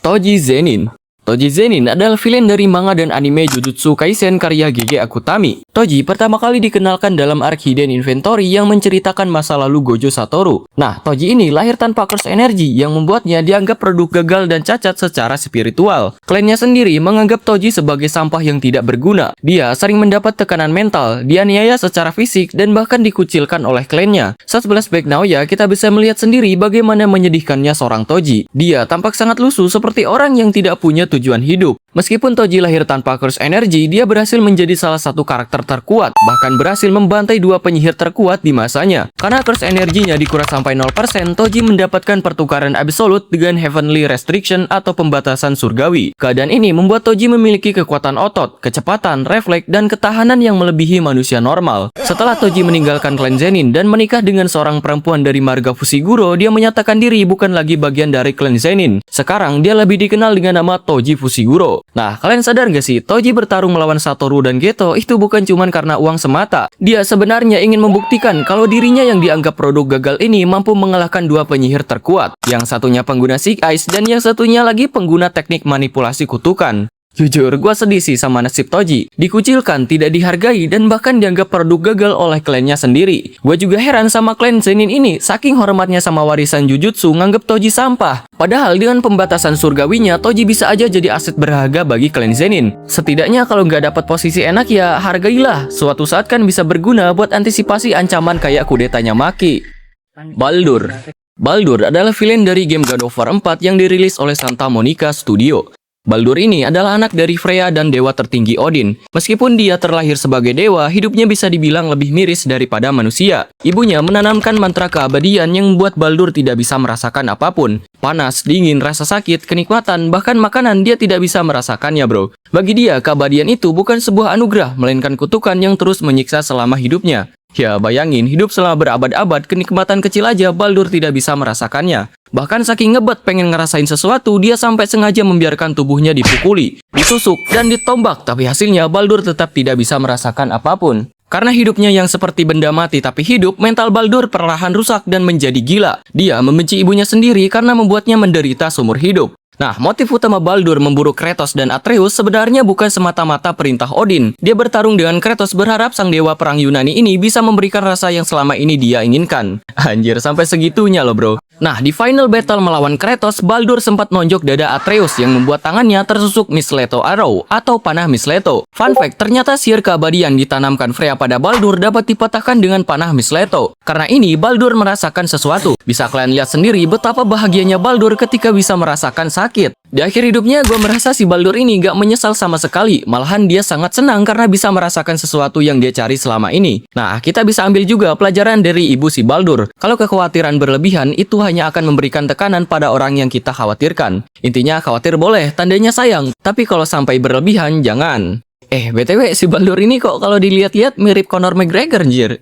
Toji Zenin. Toji Zenin adalah villain dari manga dan anime Jujutsu Kaisen karya Gege Akutami. Toji pertama kali dikenalkan dalam arc Hidden Inventory yang menceritakan masa lalu Gojo Satoru. Nah, Toji ini lahir tanpa curse energi yang membuatnya dianggap produk gagal dan cacat secara spiritual. Klannya sendiri menganggap Toji sebagai sampah yang tidak berguna. Dia sering mendapat tekanan mental, dianiaya secara fisik, dan bahkan dikucilkan oleh klannya. Saat flashback Naoya, kita bisa melihat sendiri bagaimana menyedihkannya seorang Toji. Dia tampak sangat lusuh seperti orang yang tidak punya tujuan hidup. Meskipun Toji lahir tanpa curse energi, dia berhasil menjadi salah satu karakter terkuat, bahkan berhasil membantai dua penyihir terkuat di masanya. Karena curse energinya dikuras sampai 0%, Toji mendapatkan pertukaran absolute dengan Heavenly Restriction atau pembatasan surgawi. Keadaan ini membuat Toji memiliki kekuatan otot, kecepatan, refleks, dan ketahanan yang melebihi manusia normal. Setelah Toji meninggalkan klan Zenin dan menikah dengan seorang perempuan dari marga Fushiguro, dia menyatakan diri bukan lagi bagian dari klan Zenin. Sekarang dia lebih dikenal dengan nama Toji Fushiguro. Nah, kalian sadar gak sih, Toji bertarung melawan Satoru dan Geto itu bukan cuma karena uang semata. Dia sebenarnya ingin membuktikan kalau dirinya yang dianggap produk gagal ini mampu mengalahkan dua penyihir terkuat. Yang satunya pengguna Sick Eyes dan yang satunya lagi pengguna teknik manipulasi kutukan. Jujur, gua sedih sih sama nasib Toji. Dikucilkan, tidak dihargai, dan bahkan dianggap produk gagal oleh klannya sendiri. Gua juga heran sama klan Zenin ini, saking hormatnya sama warisan Jujutsu nganggep Toji sampah. Padahal dengan pembatasan surgawinya, Toji bisa aja jadi aset berharga bagi klan Zenin. Setidaknya kalau nggak dapat posisi enak ya, hargailah. Suatu saat kan bisa berguna buat antisipasi ancaman kayak kudetanya Maki. Baldur. Baldur adalah villain dari game God of War 4 yang dirilis oleh Santa Monica Studio. Baldur ini adalah anak dari Freya dan dewa tertinggi Odin. Meskipun dia terlahir sebagai dewa, hidupnya bisa dibilang lebih miris daripada manusia. Ibunya menanamkan mantra keabadian yang membuat Baldur tidak bisa merasakan apapun. Panas, dingin, rasa sakit, kenikmatan, bahkan makanan dia tidak bisa merasakannya, bro. Bagi dia, keabadian itu bukan sebuah anugerah, melainkan kutukan yang terus menyiksa selama hidupnya. Ya, bayangin, hidup selama berabad-abad, kenikmatan kecil aja Baldur tidak bisa merasakannya. Bahkan saking ngebet pengen ngerasain sesuatu, dia sampai sengaja membiarkan tubuhnya dipukuli, ditusuk, dan ditombak. Tapi hasilnya, Baldur tetap tidak bisa merasakan apapun. Karena hidupnya yang seperti benda mati tapi hidup, mental Baldur perlahan rusak dan menjadi gila. Dia membenci ibunya sendiri karena membuatnya menderita seumur hidup. Nah, motif utama Baldur memburu Kratos dan Atreus sebenarnya bukan semata-mata perintah Odin. Dia bertarung dengan Kratos berharap sang dewa perang Yunani ini bisa memberikan rasa yang selama ini dia inginkan. Anjir, sampai segitunya loh bro. Nah, di final battle melawan Kratos, Baldur sempat nonjok dada Atreus yang membuat tangannya tersusuk Mistletoe Arrow atau panah Mistletoe. Fun fact, ternyata sihir keabadian ditanamkan Freya pada Baldur dapat dipatahkan dengan panah Mistletoe. Karena ini, Baldur merasakan sesuatu. Bisa kalian lihat sendiri betapa bahagianya Baldur ketika bisa merasakan sakit. Di akhir hidupnya, gue merasa si Baldur ini gak menyesal sama sekali. Malahan dia sangat senang karena bisa merasakan sesuatu yang dia cari selama ini. Nah, kita bisa ambil juga pelajaran dari ibu si Baldur. Kalau kekhawatiran berlebihan, itu hanya akan memberikan tekanan pada orang yang kita khawatirkan. Intinya, khawatir boleh, tandanya sayang. Tapi kalau sampai berlebihan, jangan. BTW, si Baldur ini kok kalau dilihat-lihat mirip Conor McGregor, anjir.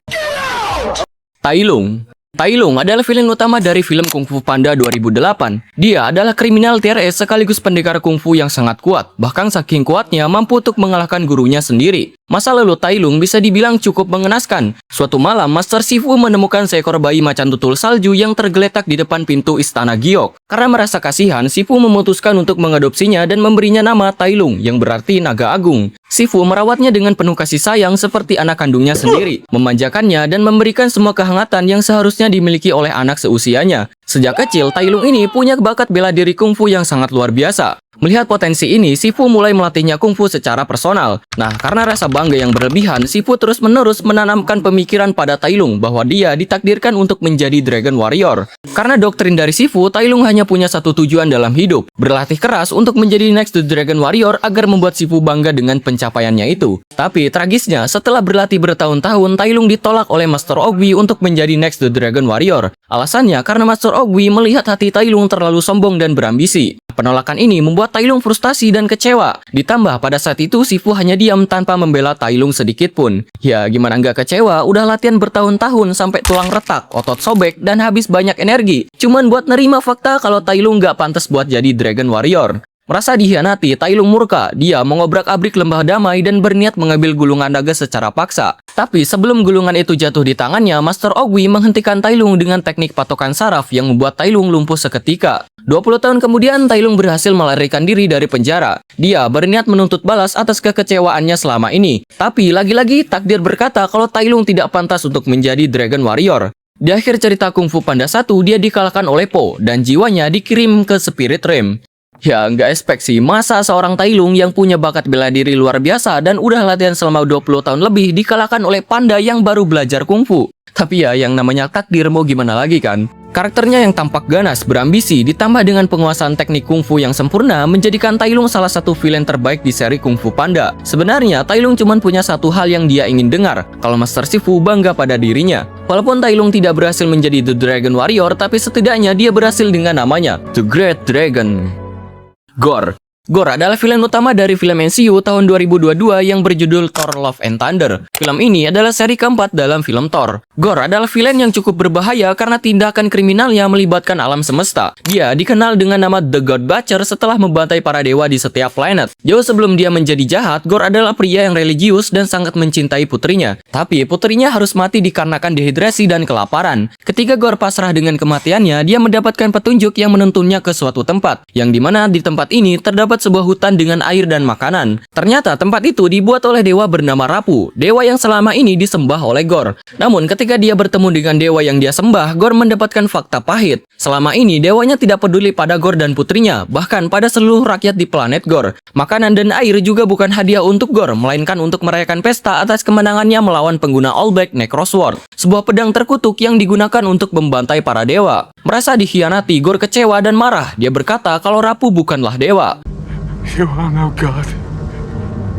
Tai Lung. Tai Lung adalah villain utama dari film Kung Fu Panda 2008. Dia adalah kriminal TRS sekaligus pendekar kungfu yang sangat kuat. Bahkan saking kuatnya mampu untuk mengalahkan gurunya sendiri. Masa lalu Tai Lung bisa dibilang cukup mengenaskan. Suatu malam, Master Shifu menemukan seekor bayi macan tutul salju yang tergeletak di depan pintu istana Giok. Karena merasa kasihan, Shifu memutuskan untuk mengadopsinya dan memberinya nama Tai Lung, yang berarti naga agung. Shifu merawatnya dengan penuh kasih sayang seperti anak kandungnya sendiri, memanjakannya dan memberikan semua kehangatan yang seharusnya dimiliki oleh anak seusianya. Sejak kecil, Tai Lung ini punya bakat bela diri kungfu yang sangat luar biasa. Melihat potensi ini, Shifu mulai melatihnya kungfu secara personal. Nah, karena rasa bangga yang berlebihan, Shifu terus-menerus menanamkan pemikiran pada Tai Lung bahwa dia ditakdirkan untuk menjadi Dragon Warrior. Karena doktrin dari Shifu, Tai Lung hanya punya satu tujuan dalam hidup, berlatih keras untuk menjadi next to Dragon Warrior agar membuat Shifu bangga dengan pencapaiannya itu. Tapi tragisnya, setelah berlatih bertahun-tahun, Tai Lung ditolak oleh Master Oogway untuk menjadi next to Dragon Warrior. Alasannya karena Master Oogway melihat hati Tai Lung terlalu sombong dan berambisi. Penolakan ini membuat Tai Lung frustasi dan kecewa. Ditambah pada saat itu Shifu hanya diam tanpa membela Tai Lung sedikit pun. Ya gimana nggak kecewa, udah latihan bertahun-tahun sampai tulang retak, otot sobek, dan habis banyak energi. Cuman buat nerima fakta kalau Tai Lung nggak pantas buat jadi Dragon Warrior. Merasa dihianati, Tai Lung murka. Dia mengobrak-abrik lembah damai dan berniat mengambil gulungan naga secara paksa. Tapi sebelum gulungan itu jatuh di tangannya, Master Oogway menghentikan Tai Lung dengan teknik patokan saraf yang membuat Tai Lung lumpuh seketika. 20 tahun kemudian, Tai Lung berhasil melarikan diri dari penjara. Dia berniat menuntut balas atas kekecewaannya selama ini. Tapi lagi-lagi takdir berkata kalau Tai Lung tidak pantas untuk menjadi Dragon Warrior. Di akhir cerita Kung Fu Panda 1, dia dikalahkan oleh Po dan jiwanya dikirim ke Spirit Realm. Ya, nggak expect sih, masa seorang Tai Lung yang punya bakat bela diri luar biasa dan udah latihan selama 20 tahun lebih dikalahkan oleh panda yang baru belajar Kung Fu. Tapi ya, yang namanya takdir mau gimana lagi kan? Karakternya yang tampak ganas, berambisi, ditambah dengan penguasaan teknik Kung Fu yang sempurna menjadikan Tai Lung salah satu villain terbaik di seri Kung Fu Panda. Sebenarnya, Tai Lung cuma punya satu hal yang dia ingin dengar, kalau Master Shifu bangga pada dirinya. Walaupun Tai Lung tidak berhasil menjadi The Dragon Warrior, tapi setidaknya dia berhasil dengan namanya, The Great Dragon. Gore adalah film utama dari film MCU tahun 2022 yang berjudul Thor Love and Thunder. Film ini adalah seri keempat dalam film Thor. Gore adalah villain yang cukup berbahaya karena tindakan kriminalnya melibatkan alam semesta. Dia dikenal dengan nama The God Butcher setelah membantai para dewa di setiap planet. Jauh sebelum dia menjadi jahat, Gore adalah pria yang religius dan sangat mencintai putrinya. Tapi putrinya harus mati dikarenakan dehidrasi dan kelaparan. Ketika Gore pasrah dengan kematiannya, dia mendapatkan petunjuk yang menuntunnya ke suatu tempat, yang dimana di tempat ini terdapat sebuah hutan dengan air dan makanan. Ternyata tempat itu dibuat oleh dewa bernama Rapu, dewa yang selama ini disembah oleh Gore. Namun ketika dia bertemu dengan dewa yang dia sembah, Gore mendapatkan fakta pahit. Selama ini dewanya tidak peduli pada Gore dan putrinya, bahkan pada seluruh rakyat di planet Gore. Makanan dan air juga bukan hadiah untuk Gore, melainkan untuk merayakan pesta atas kemenangannya melawan pengguna All Black Necrosword, sebuah pedang terkutuk yang digunakan untuk membantai para dewa. Merasa dikhianati, Gore kecewa dan marah. Dia berkata kalau Rapu bukanlah dewa. You are no god.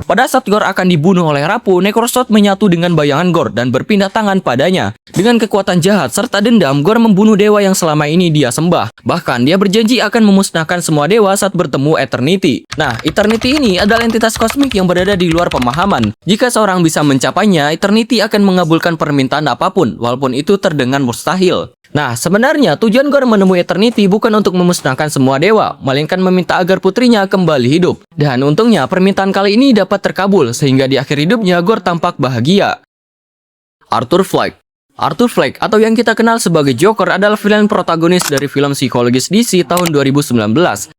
Pada saat Gore akan dibunuh oleh Rapu, Necrosword menyatu dengan bayangan Gore dan berpindah tangan padanya. Dengan kekuatan jahat serta dendam, Gore membunuh dewa yang selama ini dia sembah. Bahkan dia berjanji akan memusnahkan semua dewa saat bertemu Eternity. Nah, Eternity ini adalah entitas kosmik yang berada di luar pemahaman. Jika seorang bisa mencapainya, Eternity akan mengabulkan permintaan apapun, walaupun itu terdengar mustahil. Nah, sebenarnya tujuan Gore menemui Eternity bukan untuk memusnahkan semua dewa, melainkan meminta agar putrinya kembali hidup. Dan untungnya permintaan kali ini dapat terkabul, sehingga di akhir hidupnya Gore tampak bahagia. Arthur Fleck atau yang kita kenal sebagai Joker adalah villain protagonis dari film psikologis DC tahun 2019.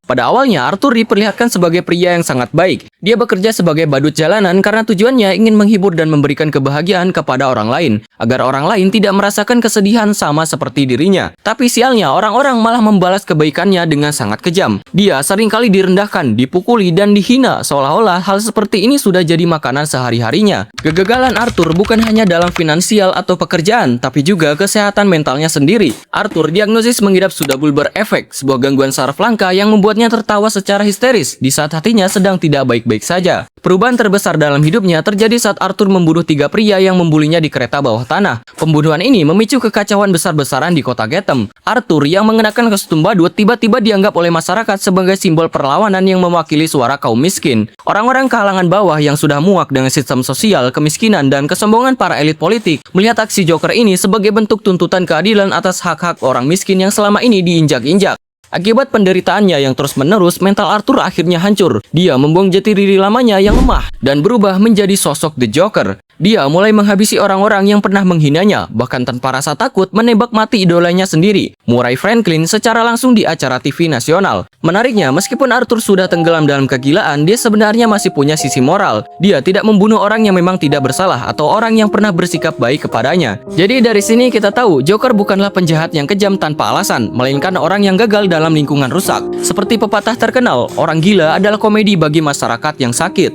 Pada awalnya, Arthur diperlihatkan sebagai pria yang sangat baik. Dia bekerja sebagai badut jalanan karena tujuannya ingin menghibur dan memberikan kebahagiaan kepada orang lain, agar orang lain tidak merasakan kesedihan sama seperti dirinya. Tapi sialnya, orang-orang malah membalas kebaikannya dengan sangat kejam. Dia seringkali direndahkan, dipukuli, dan dihina, seolah-olah hal seperti ini sudah jadi makanan sehari-harinya. Kegagalan Arthur bukan hanya dalam finansial atau pekerjaan, tapi juga kesehatan mentalnya sendiri. Arthur diagnosis mengidap Suda-Bulbar Effect, sebuah gangguan saraf langka yang membuatnya tertawa secara histeris di saat hatinya sedang tidak baik-baik saja. Perubahan terbesar dalam hidupnya terjadi saat Arthur membunuh 3 pria yang membulinya di kereta bawah tanah. Pembunuhan ini memicu kekacauan besar-besaran di kota Gotham. Arthur yang mengenakan kostum badut tiba-tiba dianggap oleh masyarakat sebagai simbol perlawanan yang mewakili suara kaum miskin. Orang-orang kalangan bawah yang sudah muak dengan sistem sosial, kemiskinan, dan kesombongan para elit politik melihat aksi Joker ini sebagai bentuk tuntutan keadilan atas hak-hak orang miskin yang selama ini diinjak-injak. Akibat penderitaannya yang terus-menerus, mental Arthur akhirnya hancur. Dia membuang jati diri lamanya yang lemah dan berubah menjadi sosok The Joker. Dia mulai menghabisi orang-orang yang pernah menghinanya, bahkan tanpa rasa takut menembak mati idolanya sendiri, Murray Franklin, secara langsung di acara TV nasional. Menariknya, meskipun Arthur sudah tenggelam dalam kegilaan, dia sebenarnya masih punya sisi moral. Dia tidak membunuh orang yang memang tidak bersalah atau orang yang pernah bersikap baik kepadanya. Jadi dari sini kita tahu, Joker bukanlah penjahat yang kejam tanpa alasan, melainkan orang yang gagal dalam lingkungan rusak. Seperti pepatah terkenal, orang gila adalah komedi bagi masyarakat yang sakit.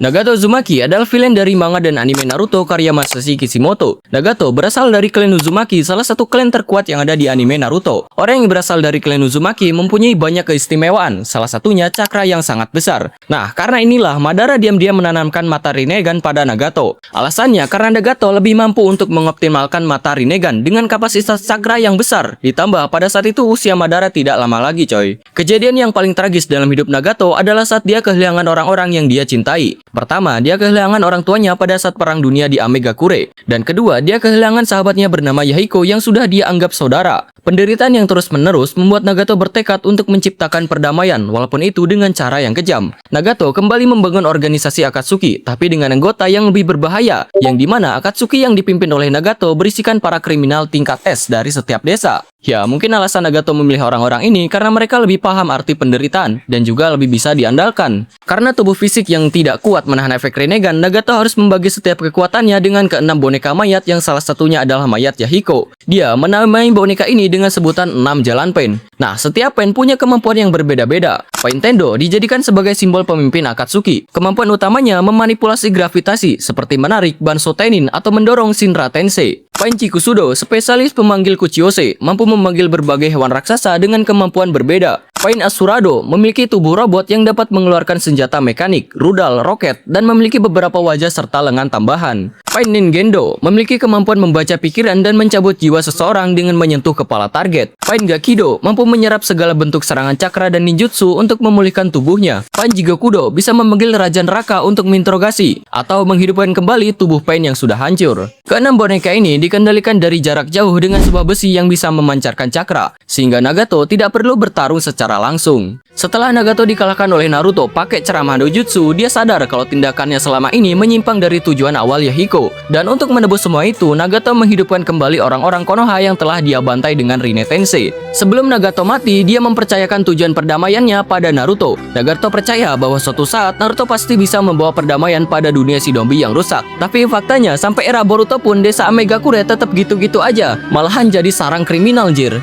Nagato Uzumaki adalah villain dari manga dan anime Naruto karya Masashi Kishimoto. Nagato berasal dari klan Uzumaki, salah satu klan terkuat yang ada di anime Naruto. Orang yang berasal dari klan Uzumaki mempunyai banyak keistimewaan, salah satunya cakra yang sangat besar. Nah, karena inilah Madara diam-diam menanamkan mata Rinnegan pada Nagato. Alasannya karena Nagato lebih mampu untuk mengoptimalkan mata Rinnegan dengan kapasitas cakra yang besar. Ditambah pada saat itu usia Madara tidak lama lagi, coy. Kejadian yang paling tragis dalam hidup Nagato adalah saat dia kehilangan orang-orang yang dia cintai. Pertama, dia kehilangan orang tuanya pada saat Perang Dunia di Amegakure. Dan kedua, dia kehilangan sahabatnya bernama Yahiko yang sudah dia anggap saudara. Penderitaan yang terus-menerus membuat Nagato bertekad untuk menciptakan perdamaian, walaupun itu dengan cara yang kejam. Nagato kembali membangun organisasi Akatsuki, tapi dengan anggota yang lebih berbahaya, yang dimana Akatsuki yang dipimpin oleh Nagato berisikan para kriminal tingkat S dari setiap desa. Ya, mungkin alasan Nagato memilih orang-orang ini karena mereka lebih paham arti penderitaan dan juga lebih bisa diandalkan. Karena tubuh fisik yang tidak kuat menahan efek Rinnegan, Nagato harus membagi setiap kekuatannya dengan keenam boneka mayat yang salah satunya adalah mayat Yahiko. Dia menamai boneka ini dengan sebutan 6 jalan pen. Nah, setiap pen punya kemampuan yang berbeda-beda. Pen Tendo dijadikan sebagai simbol pemimpin Akatsuki. Kemampuan utamanya memanipulasi gravitasi seperti menarik Banso Tenin atau mendorong Shinra Tensei. Pen Chikusudo, spesialis pemanggil Kuchiyose, mampu memanggil berbagai hewan raksasa dengan kemampuan berbeda. Pain Asurado memiliki tubuh robot yang dapat mengeluarkan senjata mekanik, rudal, roket, dan memiliki beberapa wajah serta lengan tambahan. Pain Ningendo memiliki kemampuan membaca pikiran dan mencabut jiwa seseorang dengan menyentuh kepala target. Pain Gakido mampu menyerap segala bentuk serangan cakra dan ninjutsu untuk memulihkan tubuhnya. Pain Jigokudo bisa memanggil Raja Neraka untuk menginterogasi atau menghidupkan kembali tubuh Pain yang sudah hancur. Keenam boneka ini dikendalikan dari jarak jauh dengan sebuah besi yang bisa memancarkan cakra, sehingga Nagato tidak perlu bertarung secara langsung. Setelah Nagato dikalahkan oleh Naruto pakai ceramah dojutsu, dia sadar kalau tindakannya selama ini menyimpang dari tujuan awal Yahiko. Dan untuk menebus semua itu, Nagato menghidupkan kembali orang-orang Konoha yang telah dia bantai dengan Rinne Tensei. Sebelum Nagato mati, dia mempercayakan tujuan perdamaiannya pada Naruto. Nagato percaya bahwa suatu saat Naruto pasti bisa membawa perdamaian pada dunia Shidobi yang rusak. Tapi faktanya, sampai era Boruto pun desa Amegakure tetap gitu-gitu aja. Malahan jadi sarang kriminal, jir.